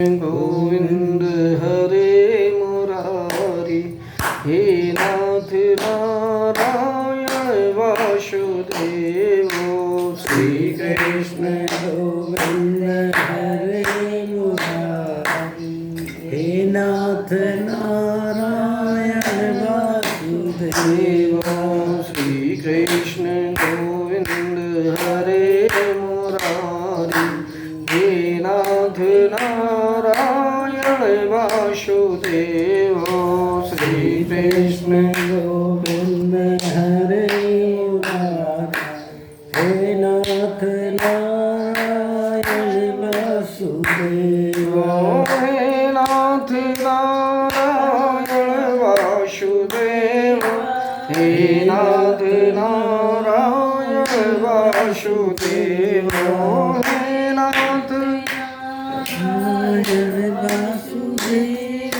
गोविंद हरे मुरारी, हे नाथ नारायण वासुदेव। श्री कृष्ण गोविंद हरे मुरारी, हे नाथ नारायण वासुदेव। श्री कृष्ण गोविंद हरे मुरारी, हे नाथ नारायण वासुदेव। श्री कृष्ण गोविंद हरे मुरारी, हे नाथ नारायण वासुदेव। हे नाथ नारायण वासुदेव, हे नाथ नारायण वासुदेव, हे नाथ नारायण वासुदेव,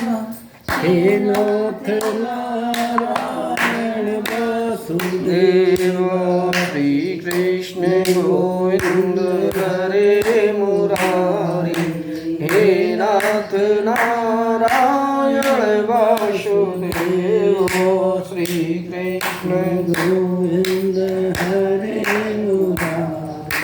हे नाथ नारायण वासुदेव। श्री कृष्ण गोविंद हरे मुरारी, हे नाथ नारायण वासुदेव। श्री कृष्ण गोविंद हरे मुरारी,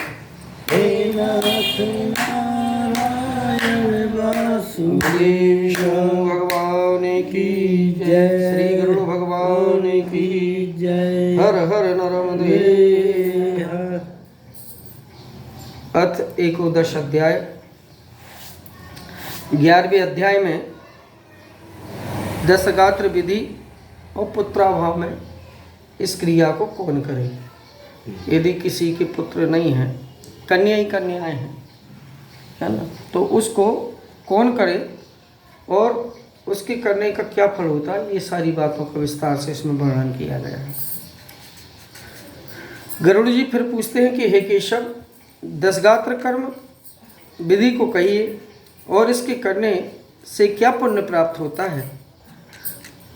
हे नाथ नारायण वासुदेव। भगवान की जय, श्री गुरु भगवान की जय। हर हर नर्मदे। अथ एकोदश अध्याय। 11वें अध्याय में दशगात्र विधि और पुत्राभाव में इस क्रिया को कौन करे। यदि किसी के पुत्र नहीं हैं, कन्या ही कन्याएं हैं, है ना, तो उसको कौन करे और उसके करने का क्या फल होता है, ये सारी बातों का विस्तार से इसमें वर्णन किया गया है। गरुड़ जी फिर पूछते हैं कि हे केशव, दशगात्र कर्म विधि को कहिए और इसके करने से क्या पुण्य प्राप्त होता है।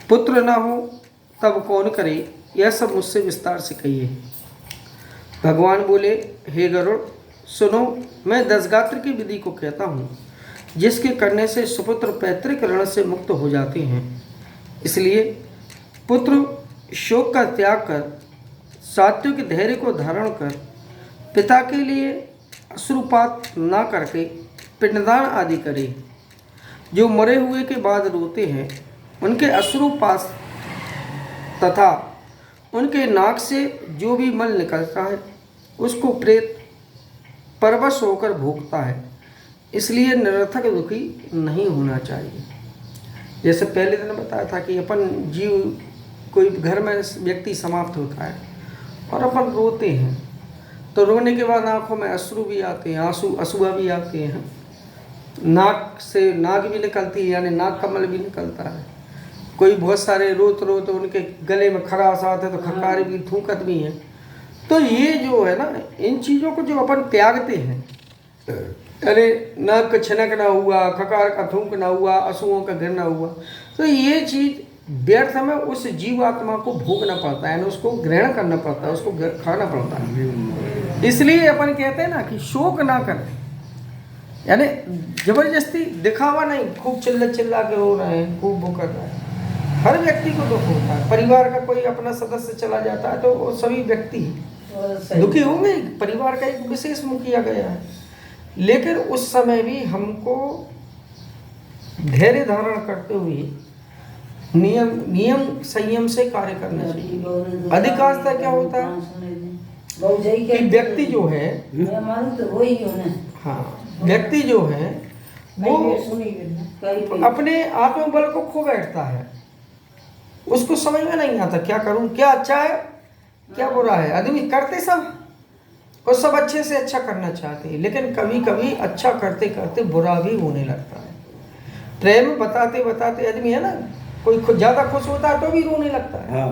पुत्र ना हो तब कौन करे, यह सब मुझसे विस्तार से कहिए। भगवान बोले, हे गरुड़, सुनो, मैं दशगात्र की विधि को कहता हूँ, जिसके करने से सुपुत्र पैतृक ऋण से मुक्त हो जाते हैं। इसलिए पुत्र शोक का त्याग कर, सात्विक धैर्य को धारण कर, पिता के लिए अश्रुपात ना करके पिंडदान आदि करे। जो मरे हुए के बाद रोते हैं, उनके अश्रुपात तथा उनके नाक से जो भी मल निकलता है, उसको प्रेत परवश होकर भोगता है। इसलिए निरर्थक दुखी नहीं होना चाहिए। जैसे पहले दिन बताया था कि अपन जीव, कोई घर में व्यक्ति समाप्त होता है और अपन रोते हैं, तो रोने के बाद आंखों में अश्रु भी आते हैं, असूआ भी आते हैं, नाक से नाक भी निकलती है, यानी नाक कमल भी निकलता है। कोई बहुत सारे रोत उनके गले में खराश आते हैं, तो खकार भी, थूकत भी हैं। तो ये जो है ना, इन चीज़ों को जो अपन त्यागते हैं, अरे नाक का छनकना हुआ, खकार का थूकना हुआ, असूओं का गिरना हुआ, तो ये चीज़ व्यर्थ में उस जीवात्मा को भोगना पड़ता है, उसको ग्रहण करना पड़ता है, उसको खाना पड़ता है। इसलिए अपन कहते हैं ना कि शोक ना करें, यानी जबरदस्ती दिखावा नहीं, खूब चिल्ला के रो रहे हैं, खूब वो कर रहे हैं। हर व्यक्ति को दुख होता है। परिवार का कोई अपना सदस्य चला जाता है तो वो सभी व्यक्ति दुखी होंगे, परिवार का एक विशेष मुख किया गया है। लेकिन उस समय भी हमको धैर्य धारण करते हुए नियम संयम से कार्य करना चाहिए। अधिकांशतः क्या होता है कि व्यक्ति जो है, हाँ, व्यक्ति जो है वो अपने आत्मबल को खो बैठता है। उसको समझ में नहीं आता क्या करूं, क्या अच्छा है क्या बुरा है। आदमी करते सब और सब अच्छे से अच्छा करना चाहते हैं, लेकिन कभी कभी अच्छा करते करते बुरा भी होने लगता है। प्रेम बताते बताते आदमी है ना, कोई ज़्यादा खुश होता है तो भी रोने लगता है।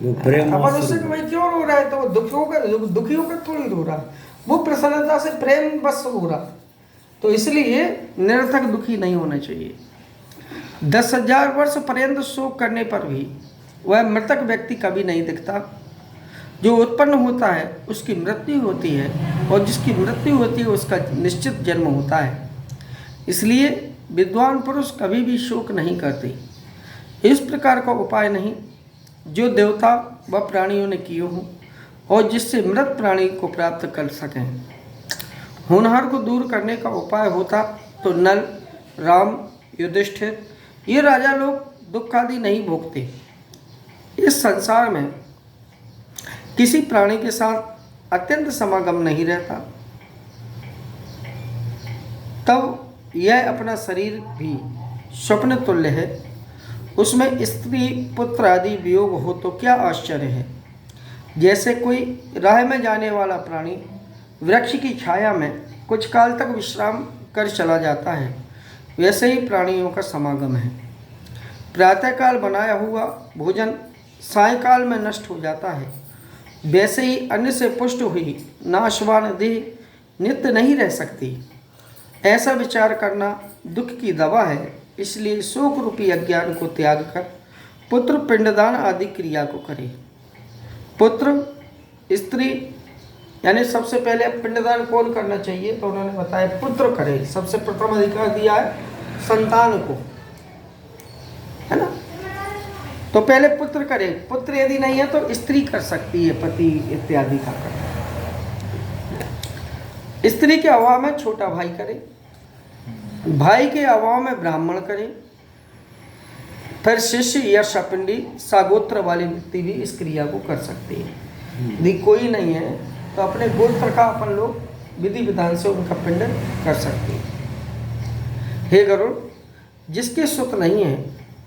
वो प्रेम अपन उससे कि भाई क्यों रो रहा है, तो वो दुखी होकर थोड़ी रो रहा है, वो प्रसन्नता से प्रेम बस हो रहा। तो इसलिए निरर्थक दुखी नहीं होना चाहिए। 10,000 वर्ष पर्यंत शोक करने पर भी वह मृतक व्यक्ति कभी नहीं दिखता। जो उत्पन्न होता है उसकी मृत्यु होती है, और जिसकी मृत्यु होती है उसका निश्चित जन्म होता है। इसलिए विद्वान पुरुष कभी भी शोक नहीं करते। इस प्रकार का उपाय नहीं जो देवता व प्राणियों ने किए हों और जिससे मृत प्राणी को प्राप्त कर सकें। होनहार को दूर करने का उपाय होता तो नल, राम, युधिष्ठिर ये राजा लोग दुख आदि नहीं भोगते। इस संसार में किसी प्राणी के साथ अत्यंत समागम नहीं रहता, तब यह अपना शरीर भी स्वप्न तुल्य है। उसमें स्त्री पुत्र आदि वियोग हो तो क्या आश्चर्य है। जैसे कोई राह में जाने वाला प्राणी वृक्ष की छाया में कुछ काल तक विश्राम कर चला जाता है, वैसे ही प्राणियों का समागम है। प्रातःकाल बनाया हुआ भोजन सायंकाल में नष्ट हो जाता है, वैसे ही अन्न से पुष्ट हुई नाशवान देह नित्य नहीं रह सकती। ऐसा विचार करना दुख की दवा है। इसलिए शोक रूपी अज्ञान को त्याग कर पुत्र पिंडदान आदि क्रिया को करे। पुत्र, स्त्री यानी सबसे पहले पिंडदान कौन करना चाहिए, तो उन्होंने बताया पुत्र करे। सबसे प्रथम अधिकार दिया है संतान को, है ना। तो पहले पुत्र करे। पुत्र यदि नहीं है तो स्त्री कर सकती है, पति इत्यादि का करे। स्त्री के अभाव में छोटा भाई करे, भाई के अभाव में ब्राह्मण करे, फिर शिष्य या शपिंडी सागोत्र वाली व्यक्ति भी इस क्रिया को कर सकती है। यदि कोई नहीं है तो अपने गोत्र का अपन लोग विधि विधान से उनका पिंड कर सकते हैं। हे गरुड़, जिसके सुत नहीं है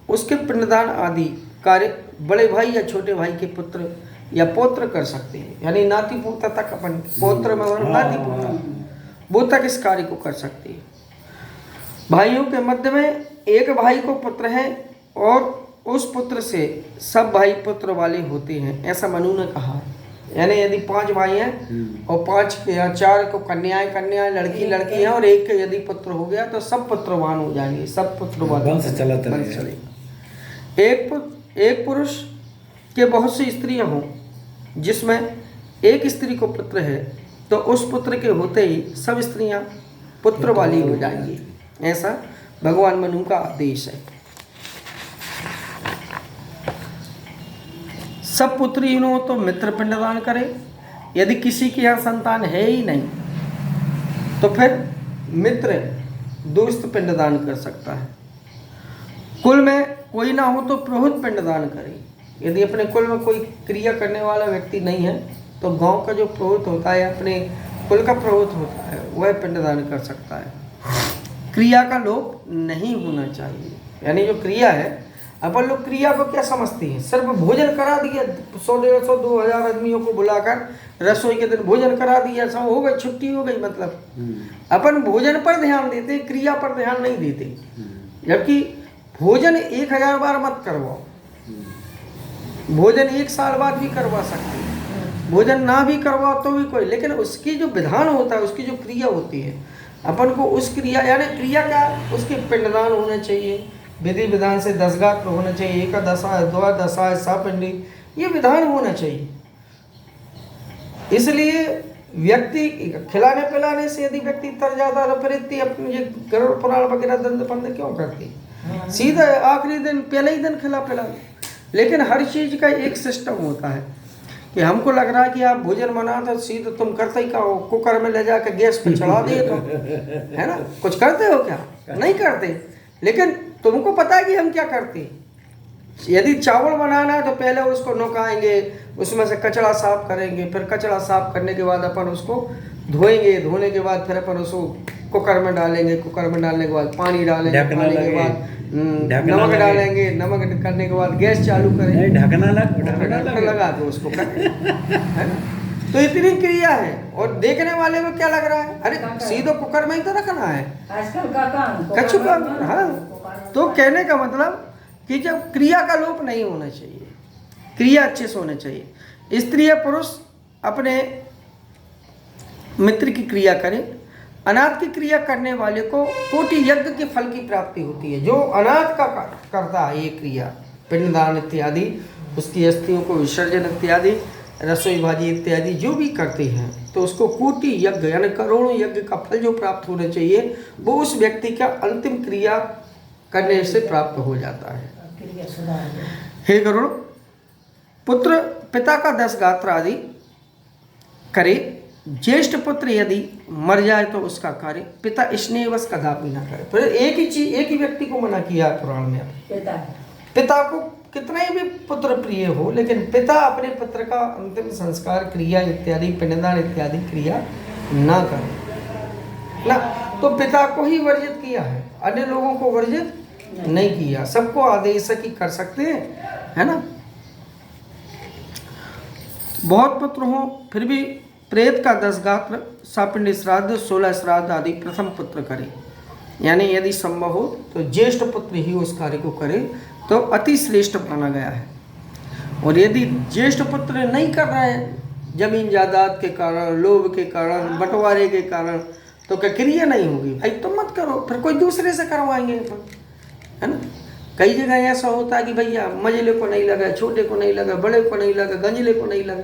उसके पिंडदान आदि कार्य बड़े भाई या छोटे भाई के पुत्र या पौत्र कर सकते हैं। यानी नाती पोता तक अपन पौत्र में नाती पोता वो तक इस कार्य को कर सकते हैं। भाइयों के मध्य में एक भाई को पुत्र है और उस पुत्र से सब भाई पुत्र वाले होते हैं, ऐसा मनु ने कहा। यानी यदि 5 भाई हैं और 5 या 4 को कन्याएं लड़की हैं और एक के यदि पुत्र हो गया तो सब पुत्रवान हो जाएंगे, सब पुत्रवान वंश चलेगा। एक पुरुष के बहुत सी स्त्रियां हों जिसमें एक स्त्री को पुत्र है तो उस पुत्र के होते ही सब स्त्रियां पुत्र वाली हो जाएंगी, ऐसा भगवान मनु का आदेश है। सब पुत्रहीन हो तो मित्र पिंडदान करे। यदि किसी के यहाँ संतान है ही नहीं तो फिर मित्र दोस्त पिंडदान कर सकता है। कुल में कोई ना हो तो पुरोहित पिंडदान करे। यदि अपने कुल में कोई क्रिया करने वाला व्यक्ति नहीं है तो गांव का जो पुरोहित होता है, अपने कुल का पुरोहित होता है, वह पिंडदान कर सकता है। क्रिया का लोप नहीं होना चाहिए। यानी जो क्रिया है, अपन लोग क्रिया को क्या समझते हैं, सिर्फ भोजन करा दिया, 100, 150, 2000 आदमियों को बुलाकर रसोई के दिन भोजन करा दिया, सब हो गई, छुट्टी हो गई। मतलब अपन भोजन पर ध्यान देते, क्रिया पर ध्यान नहीं देते। जबकि भोजन 1000 बार मत करवाओ, भोजन 1 साल बाद भी करवा सकते हैं, भोजन ना भी करवाओ तो भी कोई, लेकिन उसकी जो विधान होता है, उसकी जो क्रिया होती है, अपन को उस क्रिया, यानी क्रिया का उसके पिंडदान होना चाहिए, विधि विधान से 10 गात्र होना चाहिए, एकादशा, द्वादशा, सापिंडी, ये विधान होना चाहिए। इसलिए व्यक्ति खिलाने पिलाने से यदि व्यक्ति तर जाता तो फिर अपने ये गरुड़ पुराण वगैरह दंड पंद क्यों करती, सीधा आखिरी दिन पहले ही दिन खिला पिला। लेकिन हर चीज़ का एक सिस्टम होता है कि हमको लग रहा है कि आप भोजन बना तो सीधा तुम करते ही क्या हो, कुकर में ले जाकर गैस पे चढ़ा दिए तो, है ना, कुछ करते हो क्या, नहीं करते। लेकिन तुमको पता है कि हम क्या करते हैं। यदि चावल बनाना है तो पहले उसको नोकाएंगे, उसमें से कचरा साफ करेंगे, फिर कचरा साफ करने के बाद अपन उसको धोएंगे, धोने के बाद फिर अपन उसको कुकर में डालेंगे, कुकर में डालने के बाद पानी डालेंगे, पानी के बाद नमक डालेंगे, नमक करने के बाद गैस चालू करेंगे, ढकना लगा के उसको है ना। तो इतनी क्रिया है और देखने वाले को क्या लग रहा है, अरे सीधे कुकर में ही तो रखना है, कच्चू का। हाँ, तो कहने का मतलब कि जब क्रिया का लोप नहीं होना चाहिए, क्रिया अच्छे से होना चाहिए। स्त्री या पुरुष अपने मित्र की क्रिया करें। अनाथ की क्रिया करने वाले को कोटि यज्ञ के फल की प्राप्ति होती है। जो अनाथ का करता है ये क्रिया, पिंडदान इत्यादि, उसकी अस्थियों को विसर्जन इत्यादि, रसोई भाजी इत्यादि जो भी करते हैं तो उसको कोटि यज्ञ यानी करोड़ों यज्ञ का फल जो प्राप्त होना चाहिए वो उस व्यक्ति का अंतिम क्रिया करने से प्राप्त हो जाता है। हे गरुड़, पुत्र पिता का 10 गात्र आदि करे, ज्येष्ठ पुत्र यदि मर जाए तो उसका कार्य पिता स्नेहवश कदापि न करे। तो एक ही व्यक्ति को मना किया पुराण में, पिता को कितना ही भी पुत्र प्रिय हो लेकिन पिता अपने पुत्र का अंतिम संस्कार क्रिया इत्यादि पिंडदान इत्यादि क्रिया ना करे ना, तो पिता को ही वर्जित किया है, अन्य लोगों को वर्जित नहीं किया। सबको आदेश की कर सकते हैं, है ना। बहुत पुत्र हो फिर भी प्रेत का 10 गात्र, सापिंड श्राद्ध, 16 श्राद्ध आदि प्रथम पुत्र करे। यानी यदि संभव हो तो ज्येष्ठ पुत्र ही उस कार्य को करे तो अति श्रेष्ठ माना गया है। और यदि ज्येष्ठ पुत्र नहीं कर रहा है, जमीन जायदाद के कारण, लोभ के कारण, बंटवारे के कारण, तो क्या क्रिया नहीं होगी? भाई तुम मत करो, फिर कोई दूसरे से करवाएंगे अपन, है ना। कई जगह ऐसा होता है कि भैया मझले को नहीं लगा, छोटे को नहीं लगा, बड़े को नहीं लगा, गंजले को नहीं लगा,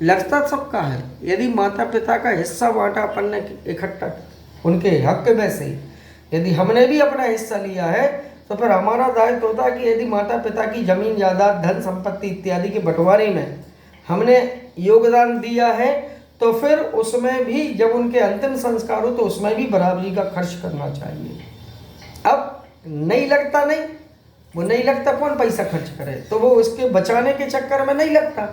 लगता सबका है। यदि माता पिता का हिस्सा बांटा अपन ने इकट्ठा उनके हक में से, यदि हमने भी अपना हिस्सा लिया है तो फिर हमारा दायित्व होता है कि यदि माता पिता की जमीन जायदाद धन संपत्ति इत्यादि के बंटवारे में हमने योगदान दिया है तो फिर उसमें भी जब उनके अंतिम संस्कार हो तो उसमें भी बराबरी का खर्च करना चाहिए। अब नहीं लगता, नहीं वो नहीं लगता, कौन पैसा खर्च करे, तो वो उसके बचाने के चक्कर में नहीं लगता,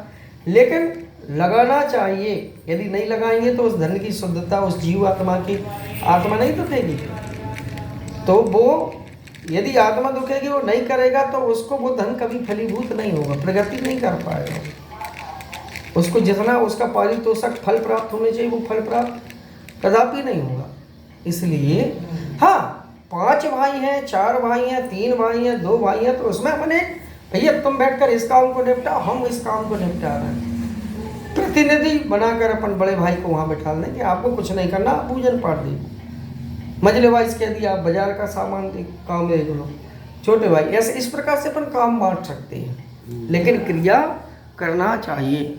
लेकिन लगाना चाहिए। यदि नहीं लगाएंगे तो उस धन की शुद्धता उस जीव आत्मा की आत्मा नहीं दुखेगी। तो वो यदि आत्मा दुखेगी, वो नहीं करेगा तो उसको वो धन कभी फलीभूत नहीं होगा, प्रगति नहीं कर पाएगा। उसको जितना उसका पारितोषक फल प्राप्त होने चाहिए वो फल प्राप्त कदापि नहीं होगा। इसलिए हाँ, 5 भाई हैं, 4 भाई हैं, 3 भाई हैं, 2 भाई हैं, तो उसमें अपने भैया तुम बैठकर इस काम को निपटाओ, हम इस काम को निपटा रहे हैं। प्रतिनिधि बनाकर अपन बड़े भाई को वहाँ बैठा दें कि आपको कुछ नहीं करना, आप पूजन पाठ दीजिए। मझले भाई कह दिया आप बाजार का सामान काम देख लो, छोटे भाई ऐसे इस प्रकार से अपन काम बांट सकते हैं, लेकिन क्रिया करना चाहिए।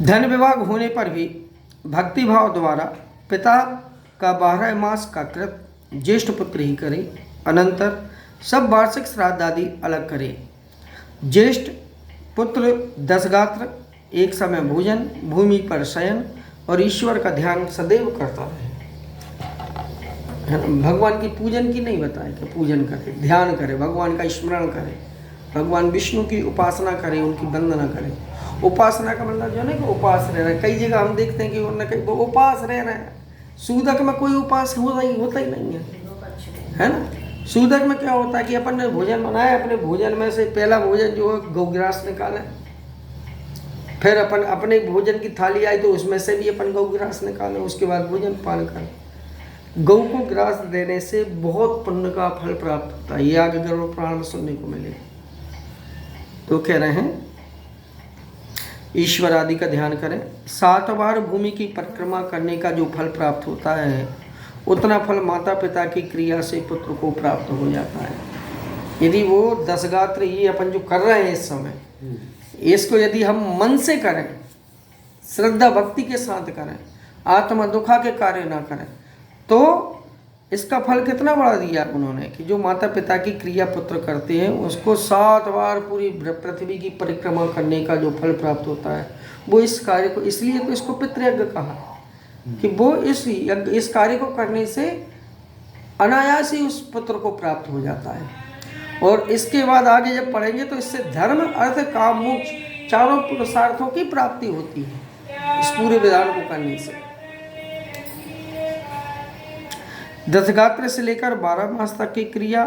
धन विभाग होने पर भी भक्ति भाव द्वारा पिता का 12 मास का कृत ज्येष्ठ पुत्र ही करे, अनंतर सब वार्षिक श्राद्ध आदि अलग करे। ज्येष्ठ पुत्र 10 गात्र, एक समय भोजन, भूमि पर शयन और ईश्वर का ध्यान सदैव करता रहे। भगवान की पूजन की नहीं बताए कि पूजन करे, ध्यान करे, भगवान का स्मरण करे, भगवान विष्णु की उपासना करे, उनकी वंदना करे। उपासना का मतलब जो है कि उपास रह रहा है। कई जगह हम देखते हैं कि वो उपास रह रहे हैं, सूदक में कोई उपास होता ही नहीं है ना। सूदक में क्या होता है कि अपन ने भोजन बनाया, अपने भोजन में से पहला भोजन जो है गौग्रास निकाले, फिर अपन अपने भोजन की थाली आई तो उसमें से भी अपन गौग्रास निकाले, उसके बाद भोजन पान करें। गौ को ग्रास देने से बहुत पुण्य का फल प्राप्त होता है, ये आगे गरुड़ पुराण में सुनने को मिलेगा। तो कह रहे हैं ईश्वर आदि का ध्यान करें। 7 बार भूमि की परिक्रमा करने का जो फल प्राप्त होता है उतना फल माता पिता की क्रिया से पुत्र को प्राप्त हो जाता है। यदि वो 10 गात्र ये अपन जो कर रहे हैं इस समय, इसको यदि हम मन से करें, श्रद्धा भक्ति के साथ करें, आत्मा दुखा के कार्य ना करें, तो इसका फल कितना बड़ा दिया उन्होंने कि जो माता पिता की क्रिया पुत्र करते हैं उसको 7 बार पूरी पृथ्वी की परिक्रमा करने का जो फल प्राप्त होता है वो इस कार्य को, इसलिए तो इसको पितृयज्ञ कहा कि वो इस कार्य को करने से अनायास ही उस पुत्र को प्राप्त हो जाता है। और इसके बाद आगे जब पढ़ेंगे तो इससे धर्म अर्थ काम मोक्ष चारों पुरुषार्थों की प्राप्ति होती है इस पूरे विधान को करने से। 10 गात्र से लेकर 12 मास तक की क्रिया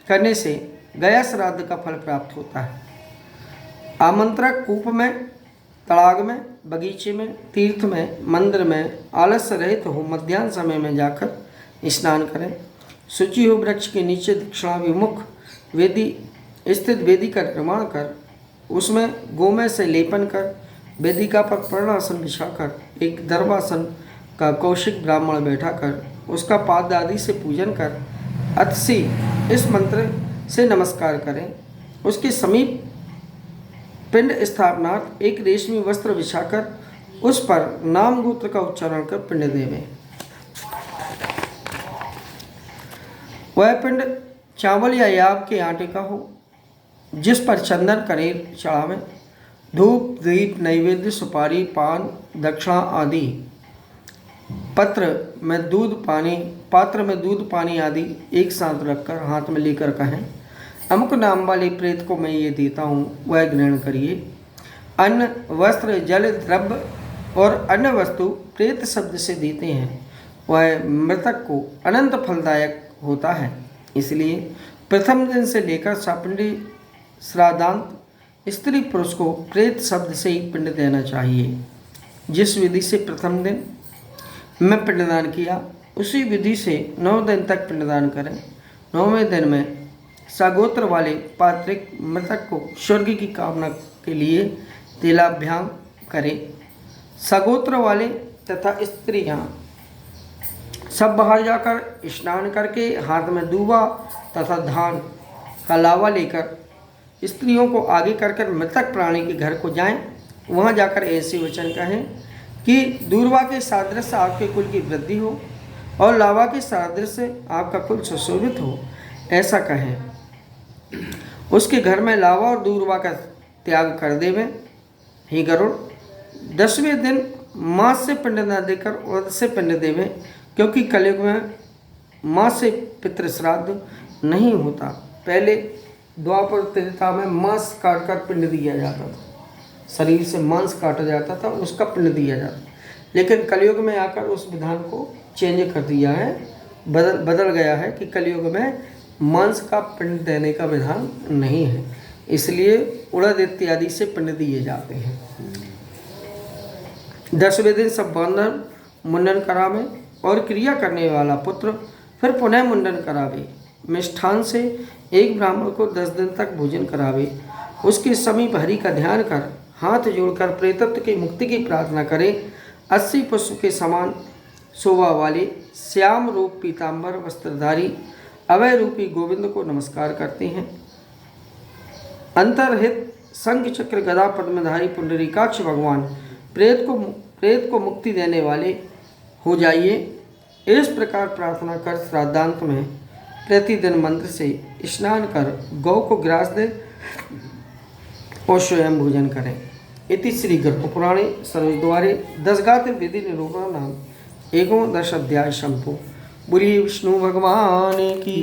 करने से गया श्राद्ध का फल प्राप्त होता है। आमंत्रक कूप में, तड़ाग में, बगीचे में, तीर्थ में, मंदिर में आलस्य रहित हो मध्याह्न समय में जाकर स्नान करें। शुचि हो वृक्ष के नीचे दक्षिणाभिमुख वेदी स्थित वेदी का निर्माण कर उसमें गोमय से लेपन कर वेदिका पर पर्णासन बिछाकर एक दर्भासन का कौशिक ब्राह्मण बैठा कर उसका पाद आदि से पूजन कर अतसी इस मंत्र से नमस्कार करें। उसके समीप पिंड स्थापनार्थ एक रेशमी वस्त्र बिछाकर उस पर नाम गोत्र का उच्चारण कर पिंड देवें। वह पिंड चावल या याब के आटे का हो, जिस पर चंदन कनेर चढ़ावें। धूप दीप नैवेद्य सुपारी पान दक्षिणा आदि पात्र में दूध पानी आदि एक साथ रखकर हाथ में लेकर कहें, अमुक नाम वाले प्रेत को मैं ये देता हूँ, वह ग्रहण करिए। अन्न वस्त्र जल द्रव्य और अन्य वस्तु प्रेत शब्द से देते हैं, वह मृतक को अनंत फलदायक होता है। इसलिए प्रथम दिन से लेकर सापिंडी श्राद्धांत स्त्री पुरुष को प्रेत शब्द से ही पिंड देना चाहिए। जिस विधि से प्रथम दिन में पिंडदान किया, उसी विधि से 9 दिन तक पिंडदान करें। 9वें दिन में सगोत्र वाले पात्रिक मृतक को स्वर्ग की कामना के लिए तिलाभ्याम करें। सगोत्र वाले तथा स्त्रियां सब बाहर जाकर स्नान करके हाथ में दूबा तथा धान का लावा लेकर स्त्रियों को आगे कर मृतक प्राणी के घर को जाएं। वहां जाकर ऐसे वचन कहें कि दूर्वा के सादृश्य आपके कुल की वृद्धि हो और लावा के सादृश्य आपका कुल सुशोभित हो, ऐसा कहें। उसके घर में लावा और दूर्वा का त्याग कर देवें। हे गरुड़, 10वें दिन मांस से पिंड न देकर उर्द से पिंड देवें, क्योंकि कलयुग में मांस से पितृश्राद्ध नहीं होता। पहले द्वापर त्रेता में मांस काटकर पिंड दिया जाता था, शरीर से मांस काटा जाता था, उसका पिंड दिया जाता। लेकिन कलयुग में आकर उस विधान को चेंज कर दिया है, बदल गया है कि कलयुग में मांस का पिंड देने का विधान नहीं है, इसलिए उड़द इत्यादि से पिंड दिए जाते हैं। 10वें दिन सब बांधन मुंडन करावे और क्रिया करने वाला पुत्र फिर पुनः मुंडन करावे। मिष्ठान से एक ब्राह्मण को 10 दिन तक भोजन करावे। उसके समीप हरि का ध्यान कर हाथ जोड़कर प्रेतत्व की मुक्ति की प्रार्थना करें। 80 पुष्प के समान शोभा वाले श्याम रूप पीताम्बर वस्त्रधारी अभय रूपी गोविंद को नमस्कार करते हैं। अंतर्हित शंख चक्र गदा पद्मधारी पुंडरीकाक्ष भगवान प्रेत को मुक्ति देने वाले हो जाइए। इस प्रकार प्रार्थना कर श्राद्धांत में प्रतिदिन मंत्र से स्नान कर गौ को ग्रास दे और स्वयं भोजन करें। इति श्री गर्भपुराणे सर्वद्वारे 10 गात्र विधि निरूपण नाम 11 अध्याय संपूर्ण। बुरी विष्णु भगवान की।